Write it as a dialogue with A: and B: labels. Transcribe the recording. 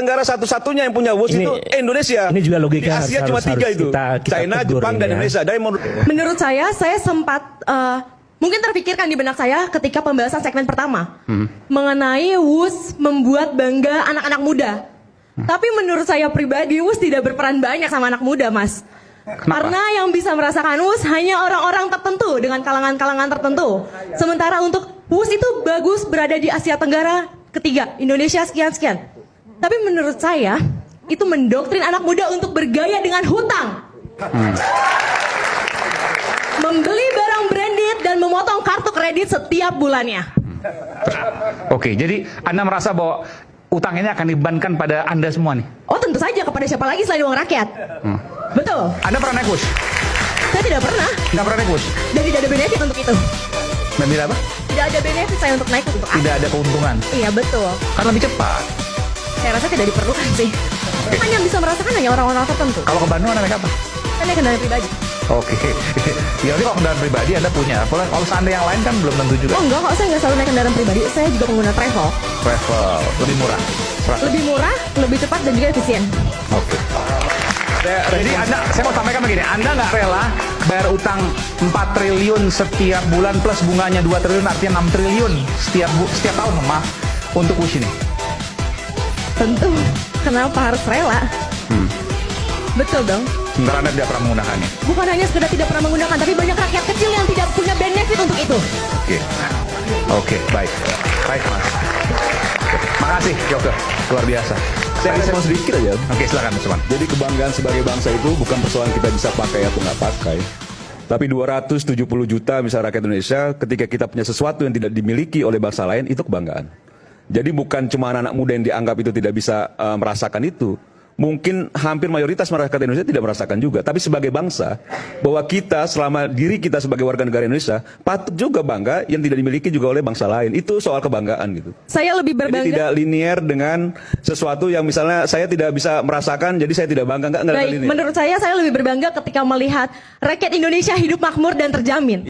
A: Tenggara satu-satunya yang punya WUS itu Indonesia.
B: Ini juga logika
A: di Asia cuma tiga itu, China, Jepang, dan Indonesia. Dan
C: Menurut saya sempat mungkin terpikirkan di benak saya ketika pembahasan segmen pertama mengenai WUS membuat bangga anak-anak muda. Tapi menurut saya pribadi WUS tidak berperan banyak sama anak muda, Mas. Karena yang bisa merasakan WUS hanya orang-orang tertentu dengan kalangan-kalangan tertentu. Sementara untuk WUS itu bagus berada di Asia Tenggara ketiga, Indonesia sekian-sekian. Tapi menurut saya itu mendoktrin anak muda untuk bergaya dengan hutang. Membeli barang branded dan memotong kartu kredit setiap bulannya.
D: Oke, jadi Anda merasa bahwa utang ini akan dibebankan pada Anda semua nih?
C: Oh tentu saja, kepada siapa lagi selain uang rakyat. Betul.
D: Anda pernah naik WUS?
C: Saya tidak pernah.
D: Nggak pernah naik WUS?
C: Dan tidak ada benefit untuk itu.
D: Dan tidak apa?
C: Tidak ada benefit saya untuk naik untuk
D: Tidak ada keuntungan?
C: Iya betul.
D: Kan lebih cepat.
C: Saya rasa tidak diperlukan sih. Kan yang bisa merasakan hanya orang-orang tertentu.
D: Kalau ke Bandung Anda naik apa?
C: Saya naik kendaraan pribadi.
D: Oke. Ya nanti kalau kendaraan pribadi Anda punya. Kalau seandainya yang lain kan belum tentu juga.
C: Oh enggak kok, saya nggak selalu naik kendaraan pribadi. Saya juga pengguna travel.
D: Travel lebih murah.
C: Lebih murah, lebih cepat dan juga efisien.
D: Oke. Jadi saya mau sampaikan begini, Anda nggak rela bayar utang 4 triliun setiap bulan plus bunganya 2 triliun, artinya 6 triliun setiap tahun, maaf, untuk WUS ini?
C: Tentu. Kenapa harus rela? Betul dong.
D: Sementara Anda tidak pernah menggunakannya.
C: Bukan hanya sekedar tidak pernah menggunakan, tapi banyak rakyat kecil yang tidak punya benefit untuk itu.
D: Oke, baik. Baik, Mas. Makasih, Yoke. Luar biasa.
A: saya mau sedikit aja.
D: Oke, silakan, Mas Suman.
A: Jadi kebanggaan sebagai bangsa itu bukan persoalan kita bisa pakai atau nggak pakai. Tapi 270 juta misalnya rakyat Indonesia, ketika kita punya sesuatu yang tidak dimiliki oleh bangsa lain, itu kebanggaan. Jadi bukan cuma anak-anak muda yang dianggap itu tidak bisa merasakan itu. Mungkin hampir mayoritas masyarakat Indonesia tidak merasakan juga. Tapi sebagai bangsa, bahwa kita selama diri kita sebagai warga negara Indonesia, patut juga bangga yang tidak dimiliki juga oleh bangsa lain. Itu soal kebanggaan gitu.
C: Saya lebih berbangga.
A: Jadi tidak linear dengan sesuatu yang misalnya saya tidak bisa merasakan, jadi saya tidak bangga. Enggak
C: Baik,
A: linear.
C: menurut saya lebih berbangga ketika melihat rakyat Indonesia hidup makmur dan terjamin.